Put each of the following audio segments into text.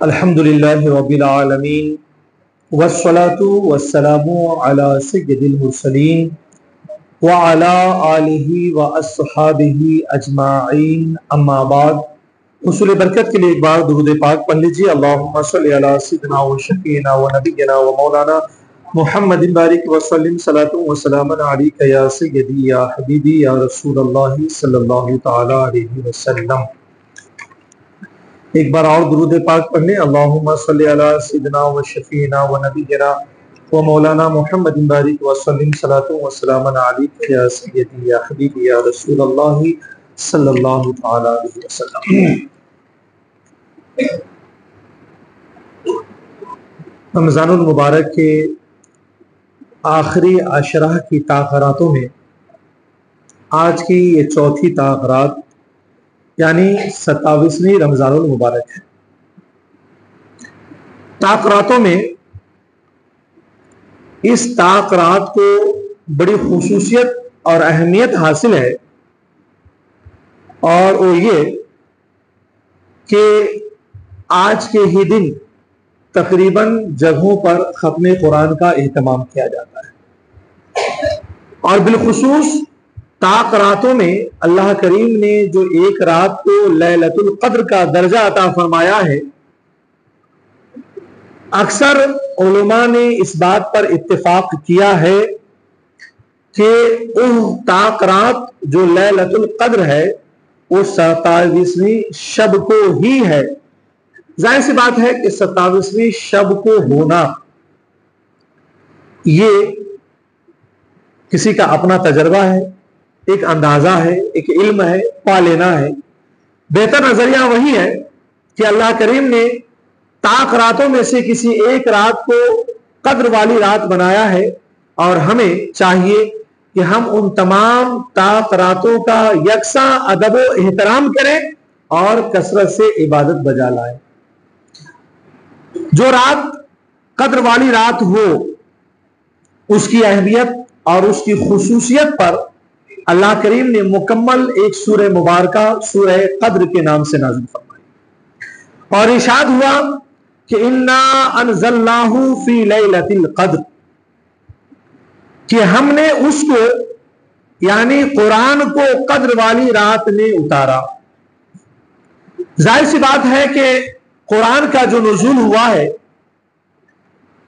الحمدللہ رب العالمین والصلاة والسلام علی سید المرسلین وعلی آلہ واصحابہ اجمعین، اما بعد۔ حصول برکت کے لیے ایک بار درود پاک پڑھ لیجیے۔ اللہم صلی علی سیدنا و شفیعنا و نبینا و مولانا محمد بارک وسلم صلاۃ و سلام علیک یا سیدی یا حبیبی یا رسول اللہ صلی اللہ تعالی علیہ وسلم۔ ایک بار اور درود پاک پڑھ لیں۔ اللہم صلی علی سیدنا و شفیعنا و نبینا و مولانا محمد بارک وسلم صلاۃ و سلام علیک یا سیدی یا حبیبی یا رسول اللہ صلی اللہ تعالی علیہ وسلم۔ رمضان المبارک کے آخری عشرہ کی تاخیراتوں میں آج کی یہ چوتھی تاخیرات یعنی 27ویں رمضان المبارک ہے۔ تاخیراتوں میں اس تاخیرات کو بڑی خصوصیت اور اہمیت حاصل ہے، اور وہ یہ کہ آج کے ہی دن تقریباً جگہوں پر ختم قرآن کا اہتمام کیا جاتا ہے، اور بالخصوص تاخیراتوں میں اللہ کریم نے جو ایک رات کو لیلۃ القدر کا درجہ عطا فرمایا ہے، اکثر علماء نے اس بات پر اتفاق کیا ہے کہ وہ تاخیرات جو لیلۃ القدر ہے وہ 27ویں شب کو ہی ہے۔ ظاہر سی بات ہے کہ 27ویں شب کو ہونا یہ کسی کا اپنا تجربہ ہے، ایک اندازہ ہے، ایک علم ہے، پا لینا ہے۔ بہتر نظریہ وہی ہے کہ اللہ کریم نے تاخیراتوں میں سے کسی ایک رات کو قدر والی رات بنایا ہے، اور ہمیں چاہیے کہ ہم ان تمام تاخیراتوں کا یکساں ادب و احترام کریں اور کثرت سے عبادت بجا لائیں۔ جو رات قدر والی رات ہو، اس کی اہمیت اور اس کی خصوصیت پر اللہ کریم نے مکمل ایک سورہ مبارکہ سورہ قدر کے نام سے نازل فرمائی، اور ارشاد ہوا کہ انا انزلناہ فی لیلۃ القدر، کہ ہم نے اس کو یعنی قرآن کو قدر والی رات میں اتارا۔ ظاہر سی بات ہے کہ قرآن کا جو نزول ہوا ہے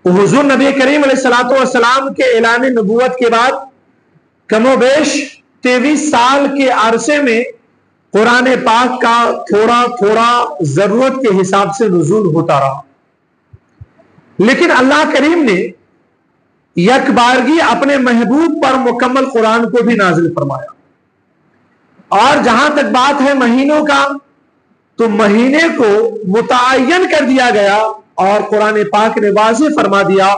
وہ حضور نبی کریم علیہ الصلوۃ والسلام کے اعلان نبوت کے بعد کم و بیش 23 سال کے عرصے میں قرآن پاک کا تھوڑا تھوڑا ضرورت کے حساب سے نزول ہوتا رہا، لیکن اللہ کریم نے یک بارگی اپنے محبوب پر مکمل قرآن کو بھی نازل فرمایا۔ اور جہاں تک بات ہے مہینوں کا، تو مہینے کو متعین کر دیا گیا، اور قرآن پاک نے واضح فرما دیا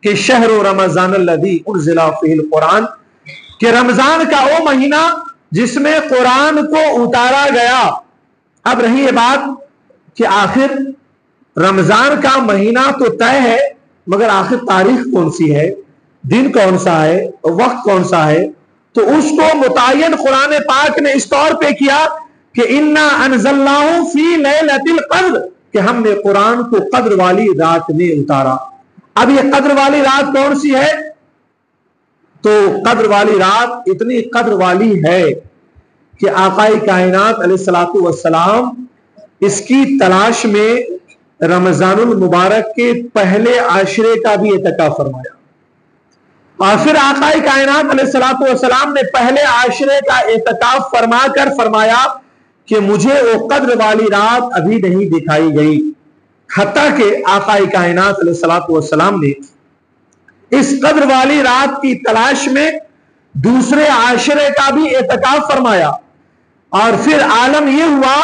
کہ شہر رمضان الذی انزل فیہ القرآن، کہ رمضان کا وہ مہینہ جس میں قرآن کو اتارا گیا۔ اب رہی یہ بات کہ آخر رمضان کا مہینہ تو طے ہے، مگر آخر تاریخ کون سی ہے، دن کون سا ہے، وقت کون سا ہے، تو اس کو متعین قرآن پاک نے اس طور پہ کیا کہ انا انزلناہ فی لیلۃ القدر، کہ ہم نے قرآن کو قدر والی رات میں اتارا۔ اب یہ قدر والی رات کون سی ہے؟ تو قدر والی رات اتنی قدر والی ہے کہ آقا کائنات علیہ الصلوۃ والسلام اس کی تلاش میں رمضان المبارک کے پہلے عاشرے کا بھی اعتکاف فرمایا، اور پھر آقا کائنات علیہ الصلوۃ والسلام نے پہلے عاشرے کا اعتکاف فرما کر فرمایا کہ مجھے وہ قدر والی رات ابھی نہیں دکھائی گئی، حتیٰ کہ آقا کائنات علیہ الصلوۃ والسلام نے اس قدر والی رات کی تلاش میں دوسرے عاشرے کا بھی اعتکاف فرمایا، اور پھر عالم یہ ہوا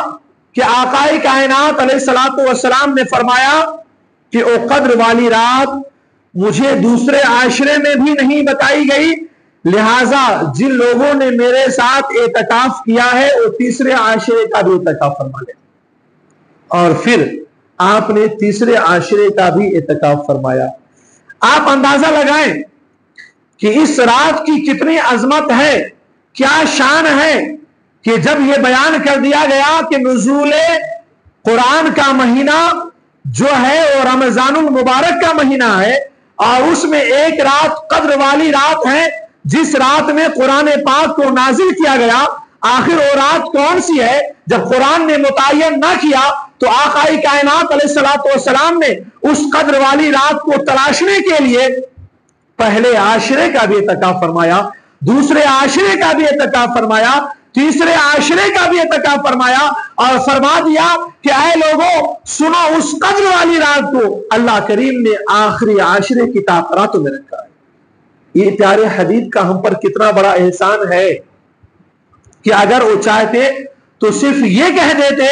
کہ آقا کائنات علیہ الصلوۃ والسلام نے فرمایا کہ وہ قدر والی رات مجھے دوسرے عاشرے میں بھی نہیں بتائی گئی، لہٰذا جن لوگوں نے میرے ساتھ اعتکاف کیا ہے وہ تیسرے عاشرے کا بھی اعتکاف فرما لے، اور پھر آپ نے تیسرے عاشرے کا بھی اعتکاف فرمایا۔ آپ اندازہ لگائیں کہ اس رات کی کتنی عظمت ہے، کیا شان ہے، کہ جب یہ بیان کر دیا گیا کہ نزول قرآن کا مہینہ جو ہے وہ رمضان المبارک کا مہینہ ہے اور اس میں ایک رات قدر والی رات ہے جس رات میں قرآن پاک کو نازل کیا گیا. آخر وہ رات کون سی ہے؟ جب قرآن نے متعین نہ کیا تو آقا کائنات علیہ الصلوۃ والسلام نے اس قدر والی رات کو تلاشنے کے لیے پہلے عاشرے کا بھی اعتکاف فرمایا, دوسرے عاشرے کا بھی اعتکاف فرمایا, تیسرے عاشرے کا بھی اعتکاف فرمایا اور فرما دیا کہ اے لوگوں سنو, اس قدر والی رات کو اللہ کریم نے آخری عاشرے کی تاخیراتوں میں رکھا ہے. یہ پیارے حبیب کا ہم پر کتنا بڑا احسان ہے کہ اگر وہ چاہتے تو صرف یہ کہہ دیتے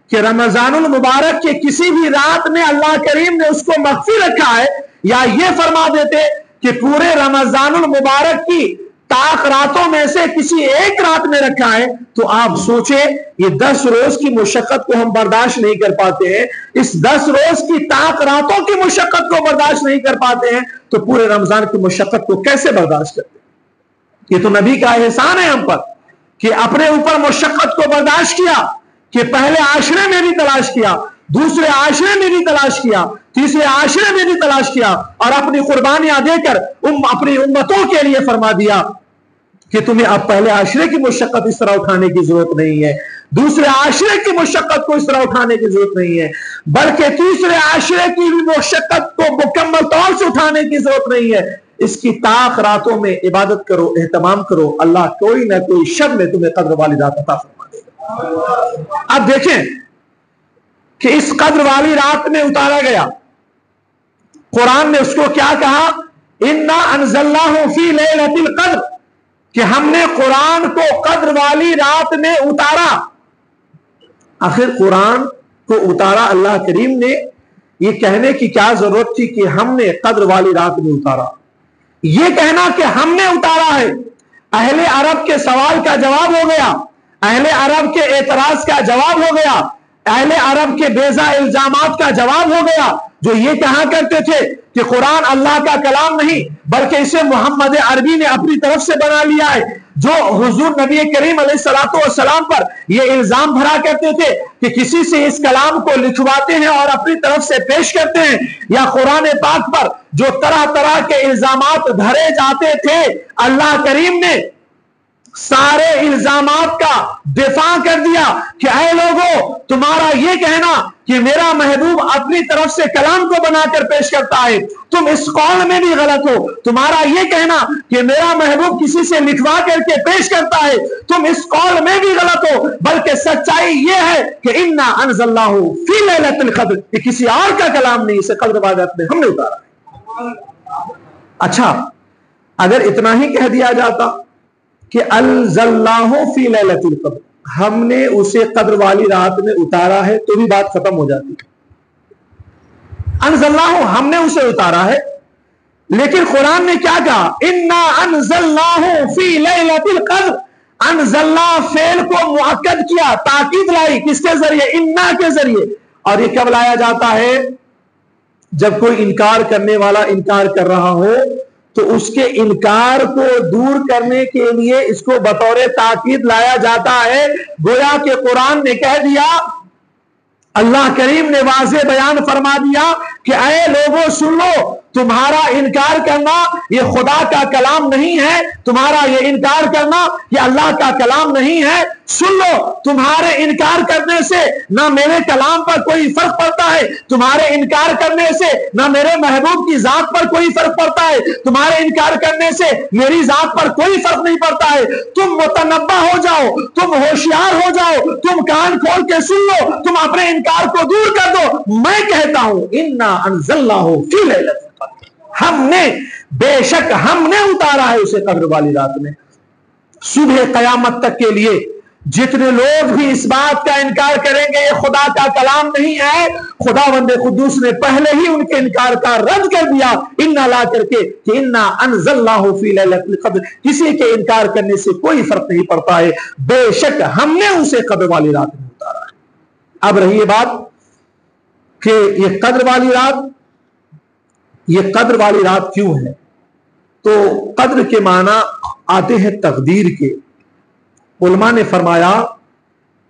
کہ رمضان المبارک کے کسی بھی رات میں اللہ کریم نے اس کو مخفی رکھا ہے, یا یہ فرما دیتے کہ پورے رمضان المبارک کی طاق راتوں میں سے کسی ایک رات میں رکھا ہے, تو آپ سوچیں یہ 10 روز کی مشقت کو ہم برداشت نہیں کر پاتے ہیں, اس 10 روز کی طاق راتوں کی مشقت کو برداشت نہیں کر پاتے ہیں, تو پورے رمضان کی مشقت کو کیسے برداشت کرتے ہیں؟ یہ تو نبی کا احسان ہے ہم پر کہ اپنے اوپر مشقت کو برداشت کیا, کہ پہلے عاشرے میں بھی تلاش کیا, دوسرے عاشرے میں بھی تلاش کیا, تیسرے عاشرے میں بھی تلاش کیا, اور اپنی قربانیاں دے کر اپنی امتوں کے لیے فرما دیا کہ تمہیں اب پہلے عاشرے کی مشقت اس طرح اٹھانے کی ضرورت نہیں ہے, دوسرے عاشرے کی مشقت کو اس طرح اٹھانے کی ضرورت نہیں ہے, بلکہ تیسرے عاشرے کی بھی مشقت کو مکمل طور سے اٹھانے کی ضرورت نہیں ہے. اس کی طاق راتوں میں عبادت کرو, اہتمام کرو, اللہ کوئی نہ کوئی شب میں تمہیں قدر والی رات عطا فرما دے گا. اب دیکھیں کہ اس قدر والی رات میں اتارا گیا, قرآن نے اس کو کیا کہا؟ انا انزلناہ فی لیلۃ القدر, کہ ہم نے قرآن کو قدر والی رات میں اتارا. آخر قرآن کو اتارا اللہ کریم نے, یہ کہنے کی کیا ضرورت تھی کہ ہم نے قدر والی رات میں اتارا؟ یہ کہنا کہ ہم نے اتارا ہے اہل عرب کے سوال کا جواب ہو گیا, اہل عرب کے اعتراض کا جواب ہو گیا, اہل عرب کے بیزا الزامات کا جواب ہو گیا, جو یہ کہا کرتے تھے کہ قرآن اللہ کا کلام نہیں بلکہ اسے محمد عربی نے اپنی طرف سے بنا لیا ہے, جو حضور نبی کریم علیہ الصلوۃ والسلام پر یہ الزام بھرا کرتے تھے کہ کسی سے اس کلام کو لکھواتے ہیں اور اپنی طرف سے پیش کرتے ہیں, یا قرآن پاک پر جو طرح طرح کے الزامات دھرے جاتے تھے, اللہ کریم نے سارے الزامات کا دفاع کر دیا کہ اے لوگوں تمہارا یہ کہنا کہ میرا محبوب اپنی طرف سے کلام کو بنا کر پیش کرتا ہے, تم اس قول میں بھی غلط ہو. تمہارا یہ کہنا کہ میرا محبوب کسی سے لکھوا کر کے پیش کرتا ہے, تم اس قول میں بھی غلط ہو. بلکہ سچائی یہ ہے کہ انا انزلناہ فی لیلۃ القدر, یہ کسی اور کا کلام نہیں, اسے قدر والی رات میں ہم نے اتارا. اچھا اگر اتنا ہی کہہ دیا جاتا کہ انزلناہ فی لیلۃ القدر, ہم نے اسے قدر والی رات میں اتارا ہے, تو بھی بات ختم ہو جاتی. انزلناہ ہم نے اسے اتارا ہے, لیکن قرآن نے کیا کہا؟ انا انزلناہ فی لیلۃ القدر. انزلنا فعل کو مؤکد کیا, تاکید لائی, کس کے ذریعے؟ انا کے ذریعے. اور یہ کب لایا جاتا ہے؟ جب کوئی انکار کرنے والا انکار کر رہا ہو تو اس کے انکار کو دور کرنے کے لیے اس کو بطور تاکید لایا جاتا ہے. گویا کہ قرآن نے کہہ دیا, اللہ کریم نے واضح بیان فرما دیا کہ اے لوگوں سن لو, تمہارا انکار کرنا یہ خدا کا کلام نہیں ہے, تمہارا یہ انکار کرنا یہ اللہ کا کلام نہیں ہے. سن لو, تمہارے انکار کرنے سے نہ میرے کلام پر کوئی فرق پڑتا ہے, تمہارے انکار کرنے سے نہ میرے محبوب کی ذات پر کوئی فرق پڑتا ہے, تمہارے انکار کرنے سے میری ذات پر کوئی فرق نہیں پڑتا ہے. تم متنبہ ہو جاؤ, تم ہوشیار ہو جاؤ, تم کان کھول کے سن لو, تم اپنے انکار کو دور کر دو. میں کہتا ہوں انا انزلناہ فی لیلۃ القدر, ہم نے, بے شک ہم نے اتارا ہے اسے قدر والی رات میں. صبح قیامت تک کے لیے جتنے لوگ بھی اس بات کا انکار کریں گے یہ خدا کا کلام نہیں ہے, خداوند قدوس نے پہلے ہی ان کے انکار کا رد کر دیا انا لا کر کے کہ انا انزلناہ فی لیلۃ القدر. کسی کے انکار کرنے سے کوئی فرق نہیں پڑتا ہے, بے شک ہم نے اسے قدر والی رات میں اتارا ہے. اب رہی یہ بات کہ یہ قدر والی رات, یہ قدر والی رات کیوں ہے؟ تو قدر کے معنی آتے ہیں تقدیر کے. علماء نے فرمایا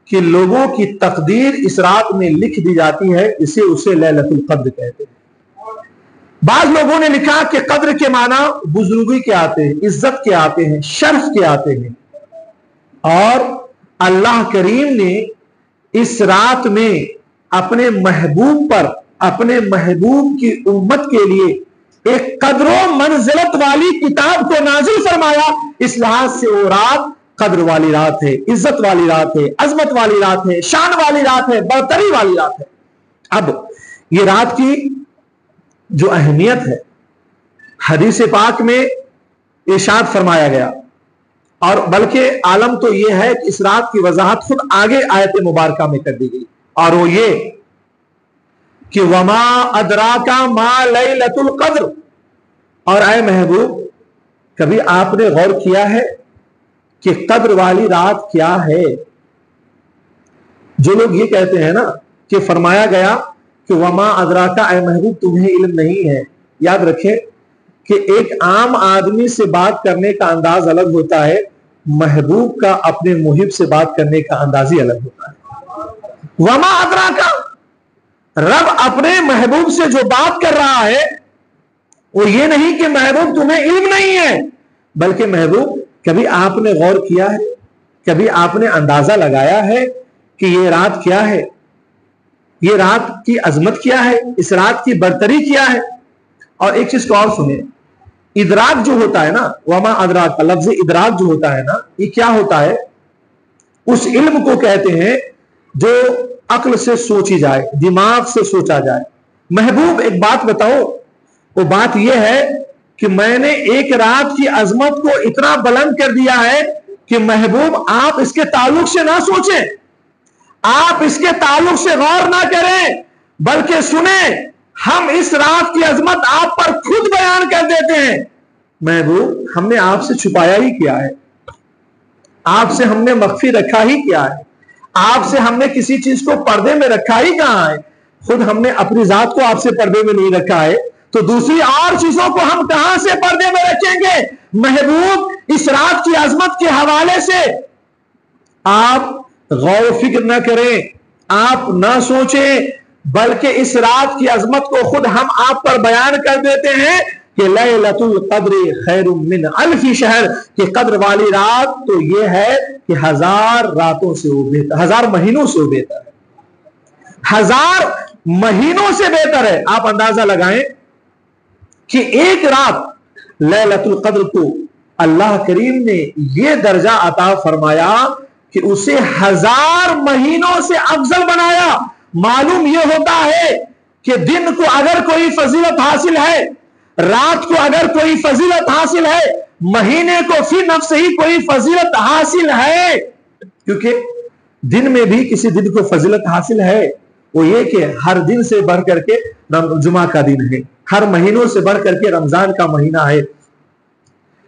کہ لوگوں کی تقدیر اس رات میں لکھ دی جاتی ہے، اسے لیلۃ القدر کہتے ہیں۔ بعض لوگوں نے لکھا کہ قدر کے معنی بزرگی کے آتے ہیں، عزت کے آتے ہیں، شرف کے آتے ہیں، اور اللہ کریم نے اس رات میں اپنے محبوب پر، اپنے محبوب کی امت کے لیے ایک قدر و منزلت والی کتاب کو نازل فرمایا۔ اس لحاظ سے وہ رات قدر والی رات ہے، عزت والی رات ہے، عظمت والی رات ہے، شان والی رات ہے، برتری والی رات ہے۔ اب یہ رات کی جو اہمیت ہے حدیث پاک میں ارشاد فرمایا گیا، اور بلکہ عالم تو یہ ہے کہ اس رات کی وضاحت خود آگے آیت مبارکہ میں کر دی گئی، اور وہ یہ کہ وما ادراک ما لیلۃ القدر۔ اور اے محبوب، کبھی آپ نے غور کیا ہے کہ قدر والی رات کیا ہے؟ جو لوگ یہ کہتے ہیں نا کہ فرمایا گیا کہ وما ادراک، اے محبوب تمہیں علم نہیں ہے، یاد رکھیں کہ ایک عام آدمی سے بات کرنے کا انداز الگ ہوتا ہے، محبوب کا اپنے محب سے بات کرنے کا انداز ہی الگ ہوتا ہے۔ وما ادراک، رب اپنے محبوب سے جو بات کر رہا ہے وہ یہ نہیں کہ محبوب تمہیں علم نہیں ہے، بلکہ محبوب کبھی آپ نے غور کیا ہے، کبھی آپ نے اندازہ لگایا ہے کہ یہ رات کیا ہے، یہ رات کی عظمت کیا ہے، اس رات کی برتری کیا ہے؟ اور ایک چیز کو اور سنیں، ادراک جو ہوتا ہے نا، وما ادراک کا لفظ ادراک جو ہوتا ہے نا، یہ کیا ہوتا ہے؟ اس علم کو کہتے ہیں جو عقل سے سوچی جائے، دماغ سے سوچا جائے۔ محبوب ایک بات بتاؤ، وہ بات یہ ہے کہ میں نے ایک رات کی عظمت کو اتنا بلند کر دیا ہے کہ محبوب آپ اس کے تعلق سے نہ سوچیں، آپ اس کے تعلق سے غور نہ کریں، بلکہ سنیں، ہم اس رات کی عظمت آپ پر خود بیان کر دیتے ہیں۔ محبوب ہم نے آپ سے چھپایا ہی کیا ہے، آپ سے ہم نے مخفی رکھا ہی کیا ہے، آپ سے ہم نے کسی چیز کو پردے میں رکھا ہی کہاں ہے؟ خود ہم نے اپنی ذات کو آپ سے پردے میں نہیں رکھا ہے، تو دوسری اور چیزوں کو ہم کہاں سے پردے میں رکھیں گے؟ محبوب اس رات کی عظمت کے حوالے سے آپ غور و فکر نہ کریں، آپ نہ سوچیں، بلکہ اس رات کی عظمت کو خود ہم آپ پر بیان کر دیتے ہیں کہ لیلۃ القدر خیر من الف شہر، کہ قدر والی رات تو یہ ہے کہ 1000 راتوں سے وہ بہتر، 1000 مہینوں سے وہ بہتر ہے، 1000 مہینوں سے بہتر ہے۔ آپ اندازہ لگائیں کہ ایک رات لیلۃ القدر کو اللہ کریم نے یہ درجہ عطا فرمایا کہ اسے 1000 مہینوں سے افضل بنایا۔ معلوم یہ ہوتا ہے کہ دن کو اگر کوئی فضیلت حاصل ہے، رات کو اگر کوئی فضیلت حاصل ہے، مہینے کو فی نفس ہی کوئی فضیلت حاصل ہے، کیونکہ دن میں بھی کسی دن کو فضیلت حاصل ہے، وہ یہ کہ ہر دن سے بڑھ کر کے جمعہ کا دن ہے، ہر مہینوں سے بڑھ کر کے رمضان کا مہینہ ہے۔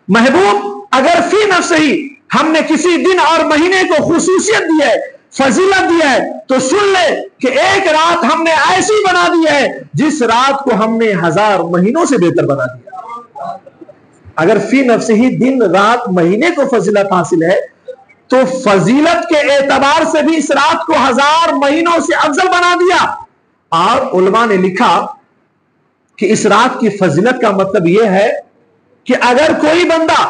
محبوب اگر فی نفس ہی ہم نے کسی دن اور مہینے کو خصوصیت دی ہے، فضیلت دی ہے، تو سن لے کہ ایک رات ہم نے ایسی بنا دی ہے جس رات کو ہم نے 1000 مہینوں سے بہتر بنا دیا۔ اگر فی نفس ہی دن رات مہینے کو فضیلت حاصل ہے تو فضیلت کے اعتبار سے بھی اس رات کو 1000 مہینوں سے افضل بنا دیا۔ اور علماء نے لکھا کہ اس رات کی فضیلت کا مطلب یہ ہے کہ اگر کوئی بندہ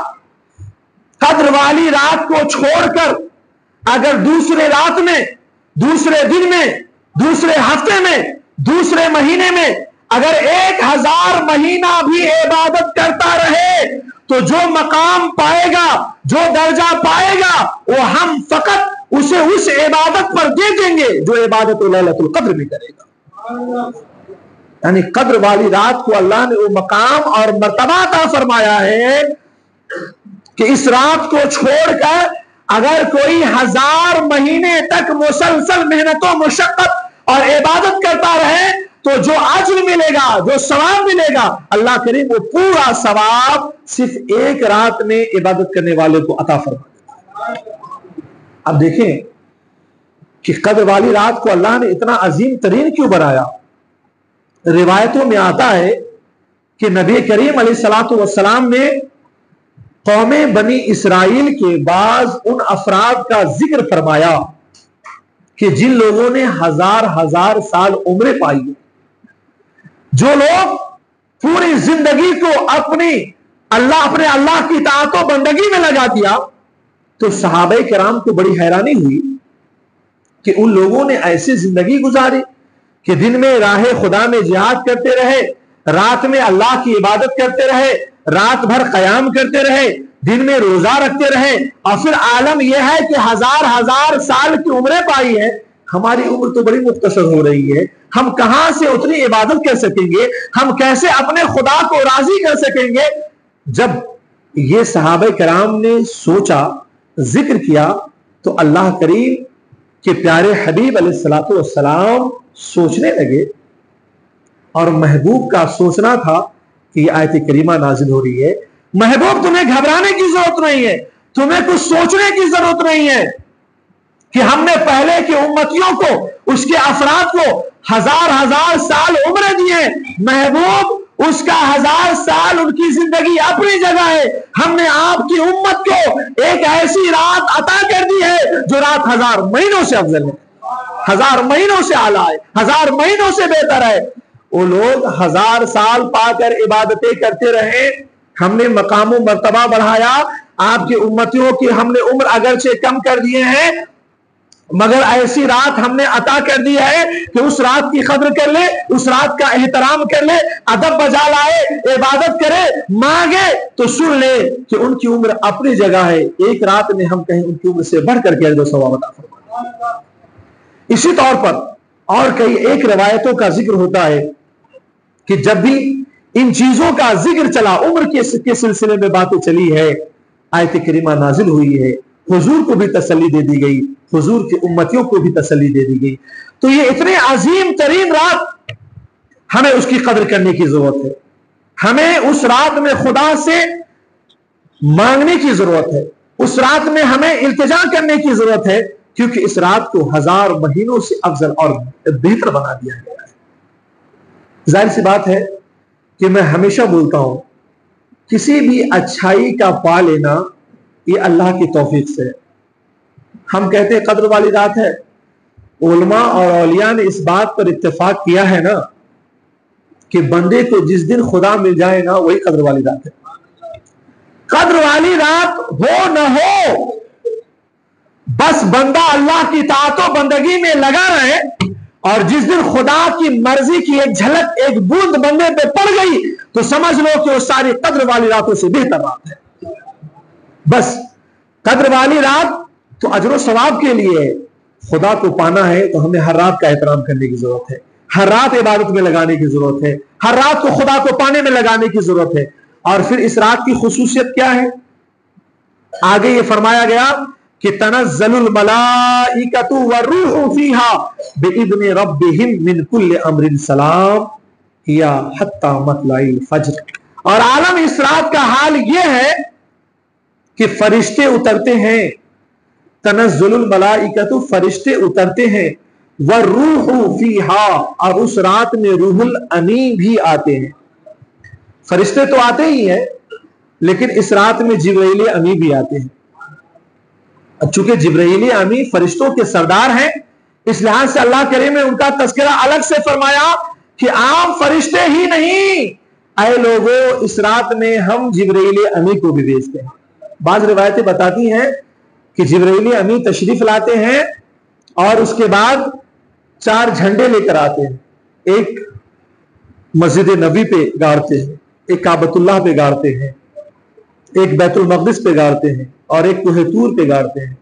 قدر والی رات کو چھوڑ کر اگر دوسرے رات میں، دوسرے دن میں، دوسرے ہفتے میں، دوسرے مہینے میں اگر 1000 مہینہ بھی عبادت کرتا رہے تو جو مقام پائے گا، جو درجہ پائے گا، وہ ہم فقط اسے اس عبادت پر دے دیں گے جو عبادت لیلۃ القدر میں کرے گا۔ یعنی قدر والی رات کو اللہ نے وہ مقام اور مرتبہ عطا فرمایا ہے کہ اس رات کو چھوڑ کر اگر کوئی 1000 مہینے تک مسلسل محنت و مشقت اور عبادت کرتا رہے تو جو اجر ملے گا، جو ثواب ملے گا، اللہ کریم وہ پورا ثواب صرف ایک رات میں عبادت کرنے والے کو عطا فرما دیتا۔ اب دیکھیں کہ قدر والی رات کو اللہ نے اتنا عظیم ترین کیوں بنایا؟ روایتوں میں آتا ہے کہ نبی کریم علیہ الصلوۃ والسلام نے قوم بنی اسرائیل کے بعض ان افراد کا ذکر فرمایا کہ جن لوگوں نے ہزار ہزار سال عمریں پائی ہے، جو لوگ پوری زندگی کو اپنے اللہ کی اطاعت و بندگی میں لگا دیا، تو صحابہ کرام کو بڑی حیرانی ہوئی کہ ان لوگوں نے ایسی زندگی گزاری کہ دن میں راہ خدا میں جہاد کرتے رہے، رات میں اللہ کی عبادت کرتے رہے، رات بھر قیام کرتے رہے، دن میں روزہ رکھتے رہے، اور پھر عالم یہ ہے کہ ہزار ہزار سال کی عمریں پائی ہے، ہماری عمر تو بڑی مختصر ہو رہی ہے، ہم کہاں سے اتنی عبادت کر سکیں گے، ہم کیسے اپنے خدا کو راضی کر سکیں گے؟ جب یہ صحابہ کرام نے سوچا، ذکر کیا، تو اللہ کریم کے پیارے حبیب علیہ الصلوۃ والسلام سوچنے لگے، اور محبوب کا سوچنا تھا کہ یہ آیت کریمہ نازل ہو رہی ہے، محبوب تمہیں گھبرانے کی ضرورت نہیں ہے، تمہیں کچھ سوچنے کی ضرورت نہیں ہے کہ ہم نے پہلے کے امتیوں کو، اس کے افراد کو ہزار ہزار سال عمریں دیے، محبوب اس کا ہزار سال ان کی زندگی اپنی جگہ ہے، ہم نے آپ کی امت کو ایک ایسی رات عطا کر دی ہے جو رات ہزار مہینوں سے افضل ہے، ہزار مہینوں سے اعلیٰ ہے، ہزار مہینوں سے بہتر ہے۔ وہ لوگ ہزار سال پا کر عبادتیں کرتے رہے، ہم نے مقام و مرتبہ بڑھایا، آپ کے امتیوں کی ہم نے عمر اگرچہ کم کر دیے ہیں، مگر ایسی رات ہم نے عطا کر دی ہے کہ اس رات کی قدر کر لے، اس رات کا احترام کر لے، ادب بجا لائے، عبادت کرے، مانگے تو سن لے کہ ان کی عمر اپنی جگہ ہے، ایک رات میں ہم کہیں ان کی عمر سے بڑھ کر کے اجر و ثواب عطا فرمائے۔ اسی طور پر اور کئی ایک روایتوں کا ذکر ہوتا ہے کہ جب بھی ان چیزوں کا ذکر چلا، عمر کے سلسلے میں باتیں چلی ہے، آیت کریمہ نازل ہوئی ہے، حضور کو بھی تسلی دے دی گئی، حضور کے امتیوں کو بھی تسلی دے دی گئی۔ تو یہ اتنے عظیم ترین رات، ہمیں اس کی قدر کرنے کی ضرورت ہے، ہمیں اس رات میں خدا سے مانگنے کی ضرورت ہے، اس رات میں ہمیں التجا کرنے کی ضرورت ہے، کیونکہ اس رات کو ہزار مہینوں سے افضل اور بہتر بنا دیا گیا ہے۔ ظاہر سی بات ہے کہ میں ہمیشہ بولتا ہوں، کسی بھی اچھائی کا پا لینا یہ اللہ کی توفیق سے ہے۔ ہم کہتے ہیں قدر والی رات ہے، علماء اور اولیاء نے اس بات پر اتفاق کیا ہے نا کہ بندے کو جس دن خدا مل جائے نا وہی قدر والی رات ہے۔ قدر والی رات ہو نہ ہو، بس بندہ اللہ کی اطاعت و بندگی میں لگا رہے، اور جس دن خدا کی مرضی کی ایک جھلک، ایک بوند بندے پہ پڑ گئی تو سمجھ لو کہ وہ ساری قدر والی راتوں سے بہتر رات ہے۔ بس قدر والی رات تو اجر و ثواب کے لیے ہے، خدا کو پانا ہے تو ہمیں ہر رات کا احترام کرنے کی ضرورت ہے، ہر رات عبادت میں لگانے کی ضرورت ہے، ہر رات کو خدا کو پانے میں لگانے کی ضرورت ہے۔ اور پھر اس رات کی خصوصیت کیا ہے؟ آگے یہ فرمایا گیا کہ تنزل الملائکۃ والروح فیہا بإذن ربہم من کل امر سلام یا حتی مطلع الفجر۔ اور عالم اس رات کا حال یہ ہے کہ فرشتے اترتے ہیں، تنزل الملائکۃ، فرشتے اترتے ہیں، والروح فیہا، اور اس رات میں روح الامین بھی آتے ہیں۔ فرشتے تو آتے ہی ہیں، لیکن اس رات میں جبرائیل امین بھی آتے ہیں۔ چونکہ جبرائیل امین فرشتوں کے سردار ہیں، اس لحاظ سے اللہ کریم نے ان کا تذکرہ الگ سے فرمایا کہ عام فرشتے ہی نہیں، اے لوگوں اس رات میں ہم جبرائیل امین کو بھی بھیجتے ہیں۔ بعض روایتیں بتاتی ہیں کہ جبرائیل امین تشریف لاتے ہیں اور اس کے بعد 4 جھنڈے لے کر آتے ہیں، ایک مسجد نبی پہ گاڑتے ہیں، ایک کعبۃ اللہ پہ گاڑتے ہیں، ایک بیت المقدس پہ گاڑتے ہیں، اور ایک کوہ طور پہ گاڑتے ہیں،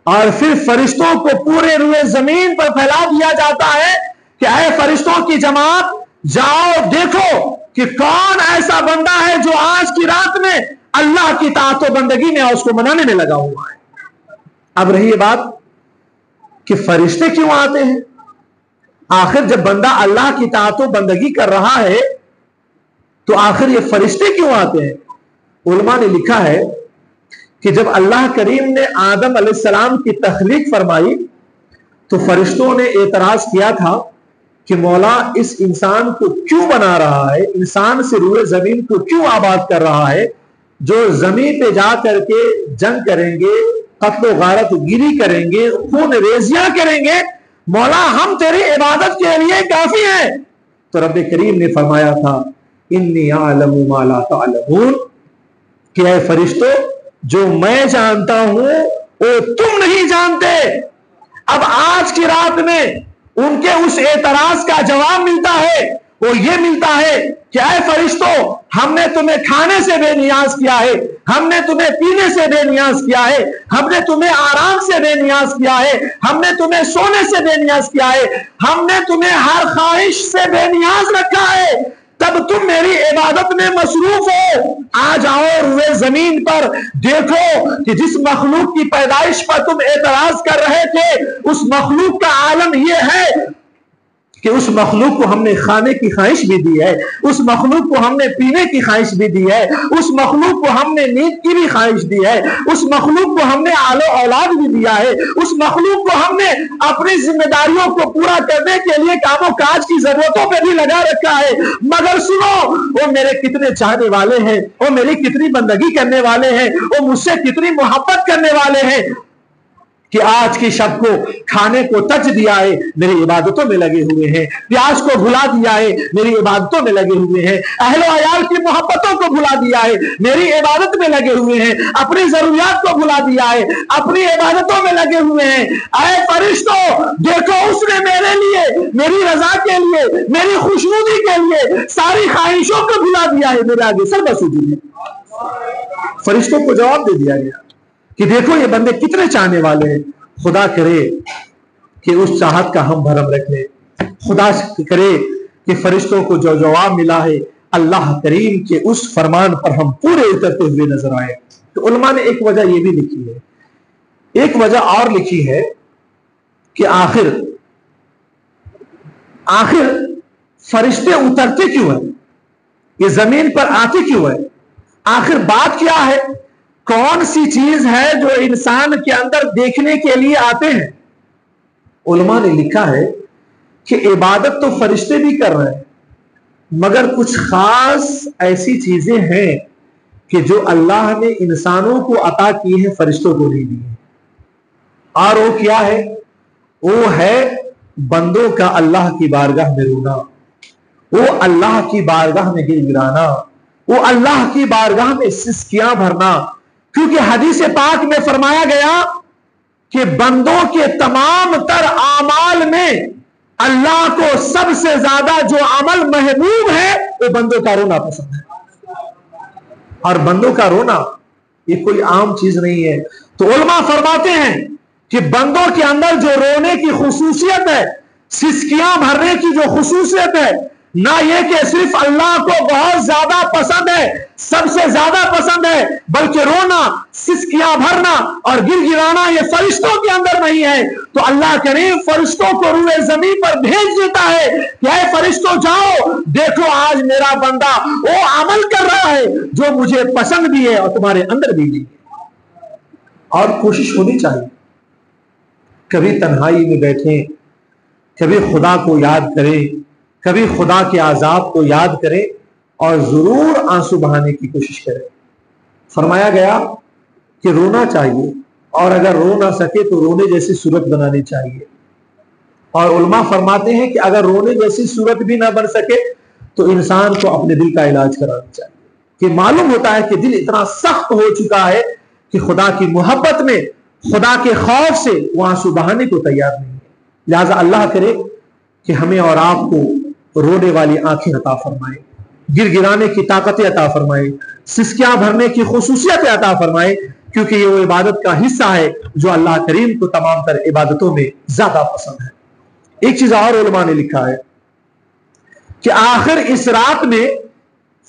اور پھر فرشتوں کو پورے روئے زمین پر پھیلا دیا جاتا ہے کہ اے فرشتوں کی جماعت، جاؤ دیکھو کہ کون ایسا بندہ ہے جو آج کی رات میں اللہ کی اطاعت و بندگی میں اس کو منانے میں لگا ہوا ہے۔ اب رہی یہ بات کہ فرشتے کیوں آتے ہیں؟ آخر جب بندہ اللہ کی اطاعت و بندگی کر رہا ہے تو آخر یہ فرشتے کیوں آتے ہیں؟ علماء نے لکھا ہے کہ جب اللہ کریم نے آدم علیہ السلام کی تخلیق فرمائی تو فرشتوں نے اعتراض کیا تھا کہ مولا اس انسان کو کیوں بنا رہا ہے، انسان سے روئے زمین کو کیوں آباد کر رہا ہے، جو زمین پہ جا کر کے جنگ کریں گے، قتل و غارت گیری کریں گے، خون ریزیاں کریں گے، مولا ہم تیری عبادت کے لیے کافی ہیں. تو رب کریم نے فرمایا تھا انی اعلم ما لا تعلمون کہ اے فرشتوں جو میں جانتا ہوں وہ تم نہیں جانتے. اب آج کی رات میں ان کے اس اعتراض کا جواب ملتا ہے، وہ یہ ملتا ہے کہ اے فرشتوں ہم نے تمہیں کھانے سے بے نیاز کیا ہے، ہم نے تمہیں پینے سے بے نیاز کیا ہے، ہم نے تمہیں آرام سے بے نیاز کیا ہے، ہم نے تمہیں سونے سے بے نیاز کیا ہے، ہم نے تمہیں ہر خواہش سے بے نیاز رکھا ہے، تب تم میری عبادت میں مصروف ہو. آ جاؤ روئے زمین پر، دیکھو کہ جس مخلوق کی پیدائش پر تم اعتراض کر رہے تھے اس مخلوق کا عالم یہ ہے کہ اس مخلوق کو ہم نے کھانے کی خواہش بھی دی ہے، اس مخلوق کو ہم نے پینے کی خواہش بھی دی ہے، اس مخلوق کو ہم نے نیند کی بھی خواہش دی ہے، اس مخلوق کو ہم نے آل و اولاد بھی دیا ہے، اس مخلوق کو ہم نے اپنی ذمہ داریوں کو پورا کرنے کے لیے کام و کاج کی ضرورتوں پہ بھی لگا رکھا ہے. مگر سنو وہ میرے کتنے چاہنے والے ہیں، وہ میری کتنی بندگی کرنے والے ہیں، وہ مجھ سے کتنی محبت کرنے والے ہیں کہ آج کی شب کو کھانے کو تج دیا ہے میری عبادتوں میں لگے ہوئے ہیں، پیاس کو بھلا دیا ہے میری عبادتوں میں لگے ہوئے ہیں، اہل و عیال کی محبتوں کو بھلا دیا ہے میری عبادت میں لگے ہوئے ہیں، اپنی ضروریات کو بھلا دیا ہے اپنی عبادتوں میں لگے ہوئے ہیں. اے فرشتوں دیکھو اس نے میرے لیے، میری رضا کے لیے، میری خوشنودی کے لیے ساری خواہشوں کو بھلا دیا ہے میرے آگے سر بسودی ہے. فرشتوں کو جواب دے دیا گیا کہ دیکھو یہ بندے کتنے چاہنے والے ہیں. خدا کرے کہ اس چاہت کا ہم بھرم رکھ لیں، خدا کرے کہ فرشتوں کو جو جواب ملا ہے اللہ کریم کے اس فرمان پر ہم پورے اترتے ہوئے نظر آئے. تو علماء نے ایک وجہ یہ بھی لکھی ہے، ایک وجہ اور لکھی ہے کہ آخر فرشتے اترتے کیوں ہیں، یہ زمین پر آتے کیوں ہیں، آخر بات کیا ہے، کون سی چیز ہے جو انسان کے اندر دیکھنے کے لیے آتے ہیں. علماء نے لکھا ہے کہ عبادت تو فرشتے بھی کر رہے ہیں مگر کچھ خاص ایسی چیزیں ہیں کہ جو اللہ نے انسانوں کو عطا کی ہے فرشتوں کو نہیں دی ہے. اور وہ کیا ہے، وہ ہے بندوں کا اللہ کی بارگاہ میں رونا، وہ اللہ کی بارگاہ میں گر گرانا، وہ اللہ کی بارگاہ میں سسکیاں بھرنا. کیونکہ حدیث پاک میں فرمایا گیا کہ بندوں کے تمام تر اعمال میں اللہ کو سب سے زیادہ جو عمل محبوب ہے وہ بندوں کا رونا پسند ہے. اور بندوں کا رونا یہ کوئی عام چیز نہیں ہے. تو علماء فرماتے ہیں کہ بندوں کے اندر جو رونے کی خصوصیت ہے، سسکیاں بھرنے کی جو خصوصیت ہے، نہ یہ کہ صرف اللہ کو بہت زیادہ پسند ہے، سب سے زیادہ پسند ہے، بلکہ رونا، سسکیاں بھرنا اور گر گرانا یہ فرشتوں کے اندر نہیں ہے. تو اللہ کریم فرشتوں کو روئے زمین پر بھیج دیتا ہے کہ اے فرشتوں جاؤ دیکھو آج میرا بندہ وہ عمل کر رہا ہے جو مجھے پسند بھی ہے اور تمہارے اندر بھی نہیں ہے. اور کوشش ہونی چاہیے کبھی تنہائی میں بیٹھیں، کبھی خدا کو یاد کریں، کبھی خدا کے عذاب کو یاد کریں اور ضرور آنسو بہانے کی کوشش کریں. فرمایا گیا کہ رونا چاہیے اور اگر رو نہ سکے تو رونے جیسی صورت بنانی چاہیے. اور علماء فرماتے ہیں کہ اگر رونے جیسی صورت بھی نہ بن سکے تو انسان کو اپنے دل کا علاج کرانا چاہیے کہ معلوم ہوتا ہے کہ دل اتنا سخت ہو چکا ہے کہ خدا کی محبت میں، خدا کے خوف سے وہ آنسو بہانے کو تیار نہیں ہے. لہذا اللہ کرے کہ ہمیں اور آپ کو رونے والی آنکھیں عطا فرمائے، گر گرانے کی طاقت عطا فرمائے، سسکیاں بھرنے کی خصوصیت عطا فرمائے، کیونکہ یہ وہ عبادت کا حصہ ہے جو اللہ کریم کو تمام تر عبادتوں میں زیادہ پسند ہے. ایک چیز اور علماء نے لکھا ہے کہ آخر اس رات میں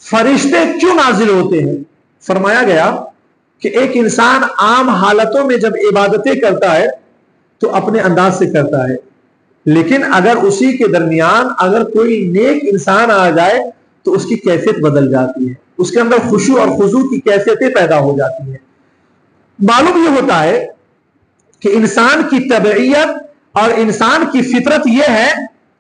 فرشتے کیوں نازل ہوتے ہیں. فرمایا گیا کہ ایک انسان عام حالتوں میں جب عبادتیں کرتا ہے تو اپنے انداز سے کرتا ہے، لیکن اگر اسی کے درمیان اگر کوئی نیک انسان آ جائے تو اس کی کیفیت بدل جاتی ہے، اس کے اندر خشوع اور خضوع کی کیفیتیں پیدا ہو جاتی ہیں. معلوم یہ ہوتا ہے کہ انسان کی طبعیت اور انسان کی فطرت یہ ہے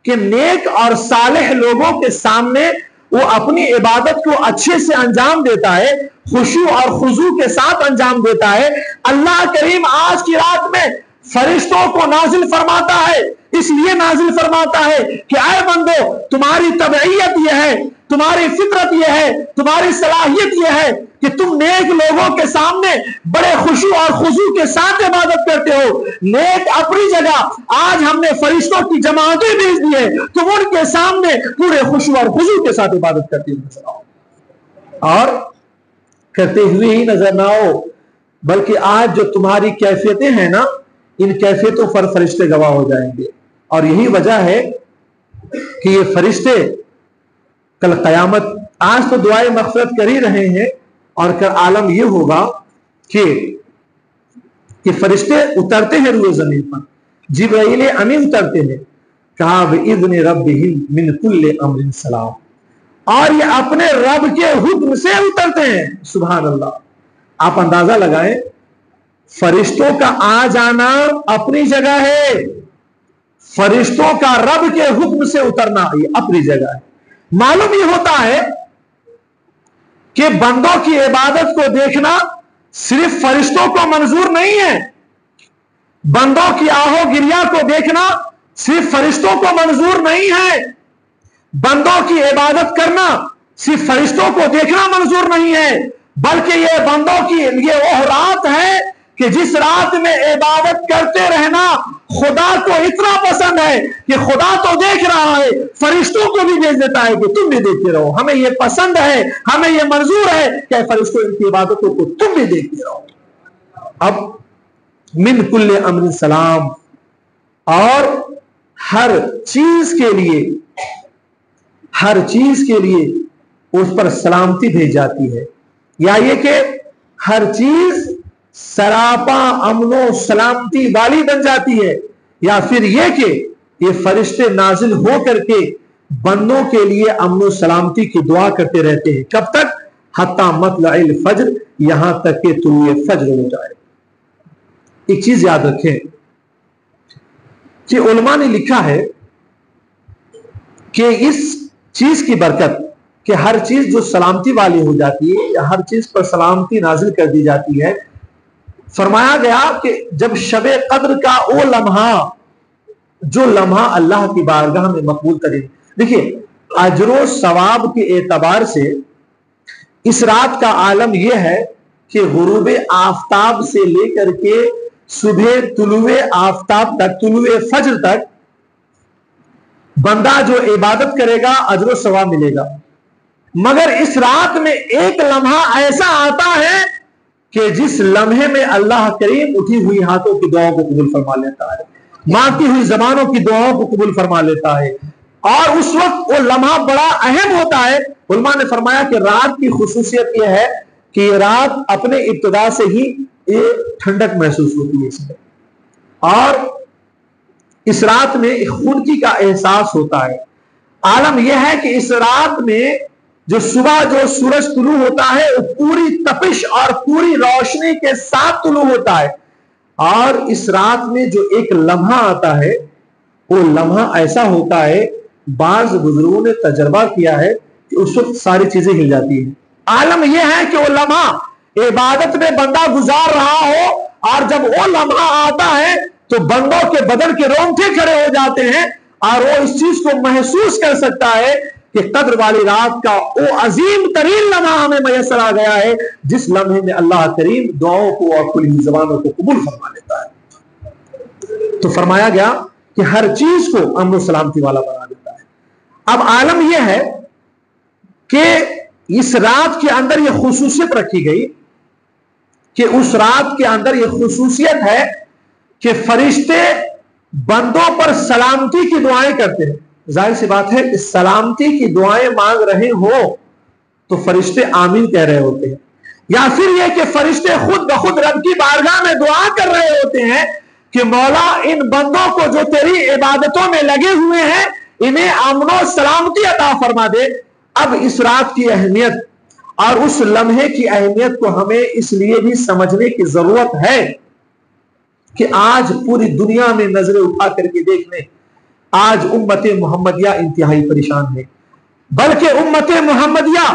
کہ نیک اور صالح لوگوں کے سامنے وہ اپنی عبادت کو اچھے سے انجام دیتا ہے، خشوع اور خضوع کے ساتھ انجام دیتا ہے. اللہ کریم آج کی رات میں فرشتوں کو نازل فرماتا ہے اس لیے نازل فرماتا ہے کہ اے بندو تمہاری طبعیت یہ ہے, تمہاری فطرت یہ ہے, تمہاری صلاحیت یہ ہے کہ تم نیک لوگوں کے سامنے بڑے خشوع اور خضوع کے ساتھ عبادت کرتے ہو. نیک اپنی جگہ, آج ہم نے فرشتوں کی جماعتیں بھیج دی ہے, تم ان کے سامنے پورے خشوع اور خضوع کے ساتھ عبادت کرتے ہو اور کرتے ہوئے ہی نظر نہ آؤ, بلکہ آج جو تمہاری کیفیتیں ہیں نا, ان کیفیتوں پر فرشتے گواہ ہو جائیں گے. اور یہی وجہ ہے کہ یہ فرشتے کل قیامت, آج تو دعائیں مغفرت کر ہی رہے ہیں, اور کل عالم یہ ہوگا کہ فرشتے اترتے ہیں روئے زمین پر, جبرائیل امین اترتے ہیں, کہا بِإِذْنِ رَبِّهِمْ مِنْ كُلِّ أَمْرٍ سَلَامٌ, اور یہ اپنے رب کے حکم سے اترتے ہیں. سبحان اللہ. آپ اندازہ لگائیں, فرشتوں کا آ جانا اپنی جگہ ہے, فرشتوں کا رب کے حکم سے اترنا یہ اپنی جگہ ہے. معلوم یہ ہوتا ہے کہ بندوں کی عبادت کو دیکھنا صرف فرشتوں کو منظور نہیں ہے, بندوں کی آہو گریا کو دیکھنا صرف فرشتوں کو منظور نہیں ہے, بندوں کی عبادت کرنا صرف فرشتوں کو دیکھنا منظور نہیں ہے, بلکہ یہ بندوں کی یہ وہ رات ہے کہ جس رات میں عبادت کرتے رہنا خدا کو اتنا پسند ہے کہ خدا تو دیکھ رہا ہے, فرشتوں کو بھی بھیج دیتا ہے کہ تم بھی دیکھتے رہو, ہمیں یہ پسند ہے, ہمیں یہ منظور ہے کہ فرشتوں کی عبادتوں کو تم بھی دیکھتے رہو. اب من کل امر سلام, اور ہر چیز کے لیے اس پر سلامتی بھیج جاتی ہے, یا یہ کہ ہر چیز سراپا امن و سلامتی والی بن جاتی ہے, یا پھر یہ کہ یہ فرشتے نازل ہو کر کے بندوں کے لیے امن و سلامتی کی دعا کرتے رہتے ہیں. کب تک؟ حتی مطلع الفجر, یہاں تک کہ طلوع فجر ہو جائے. ایک چیز یاد رکھیں کہ علماء نے لکھا ہے کہ اس چیز کی برکت کہ ہر چیز جو سلامتی والی ہو جاتی ہے یا ہر چیز پر سلامتی نازل کر دی جاتی ہے, فرمایا گیا کہ جب شب قدر کا وہ لمحہ, جو لمحہ اللہ کی بارگاہ میں مقبول ترین, دیکھیے اجر و ثواب کے اعتبار سے اس رات کا عالم یہ ہے کہ غروب آفتاب سے لے کر کے صبح طلوع آفتاب تک, طلوع فجر تک بندہ جو عبادت کرے گا اجر و ثواب ملے گا. مگر اس رات میں ایک لمحہ ایسا آتا ہے کہ جس لمحے میں اللہ کریم اٹھی ہوئی ہاتھوں کی دعاؤں کو قبول فرما لیتا ہے, مانگتی ہوئی زبانوں کی دعاؤں کو قبول فرما لیتا ہے, اور اس وقت وہ لمحہ بڑا اہم ہوتا ہے. علماء نے فرمایا کہ رات کی خصوصیت یہ ہے کہ یہ رات اپنے ابتدا سے ہی ٹھنڈک محسوس ہوتی ہے اس میں, اور اس رات میں خنکی کا احساس ہوتا ہے. عالم یہ ہے کہ اس رات میں جو صبح جو سورج طلوع ہوتا ہے وہ پوری تپش اور پوری روشنی کے ساتھ طلوع ہوتا ہے, اور اس رات میں جو ایک لمحہ آتا ہے وہ لمحہ ایسا ہوتا ہے, بعض بزرگوں نے تجربہ کیا ہے کہ اس وقت ساری چیزیں ہل جاتی ہیں. عالم یہ ہے کہ وہ لمحہ عبادت میں بندہ گزار رہا ہو, اور جب وہ لمحہ آتا ہے تو بندوں کے بدن کے رونگٹے کھڑے ہو جاتے ہیں, اور وہ اس چیز کو محسوس کر سکتا ہے کہ قدر والی رات کا وہ عظیم ترین لمحہ ہمیں میسر آ گیا ہے جس لمحے میں اللہ کریم دعاؤں کو اور کھلی ہوئی زبانوں کو قبول فرما لیتا ہے. تو فرمایا گیا کہ ہر چیز کو امن و سلامتی والا بنا دیتا ہے. اب عالم یہ ہے کہ اس رات کے اندر یہ خصوصیت رکھی گئی کہ اس رات کے اندر یہ خصوصیت ہے کہ فرشتے بندوں پر سلامتی کی دعائیں کرتے ہیں. ظاہر سی بات ہے کہ سلامتی کی دعائیں مانگ رہے ہو تو فرشتے آمین کہہ رہے ہوتے ہیں, یا پھر یہ کہ فرشتے خود بخود رب کی بارگاہ میں دعا کر رہے ہوتے ہیں کہ مولا ان بندوں کو جو تیری عبادتوں میں لگے ہوئے ہیں انہیں امن و سلامتی عطا فرما دے. اب اس رات کی اہمیت اور اس لمحے کی اہمیت کو ہمیں اس لیے بھی سمجھنے کی ضرورت ہے کہ آج پوری دنیا میں نظریں اٹھا کر کے دیکھ لیں, آج امت محمدیہ انتہائی پریشان ہے, بلکہ امت محمدیہ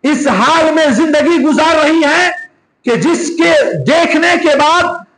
اس حال میں زندگی گزار رہی ہے کہ جس کے دیکھنے کے بعد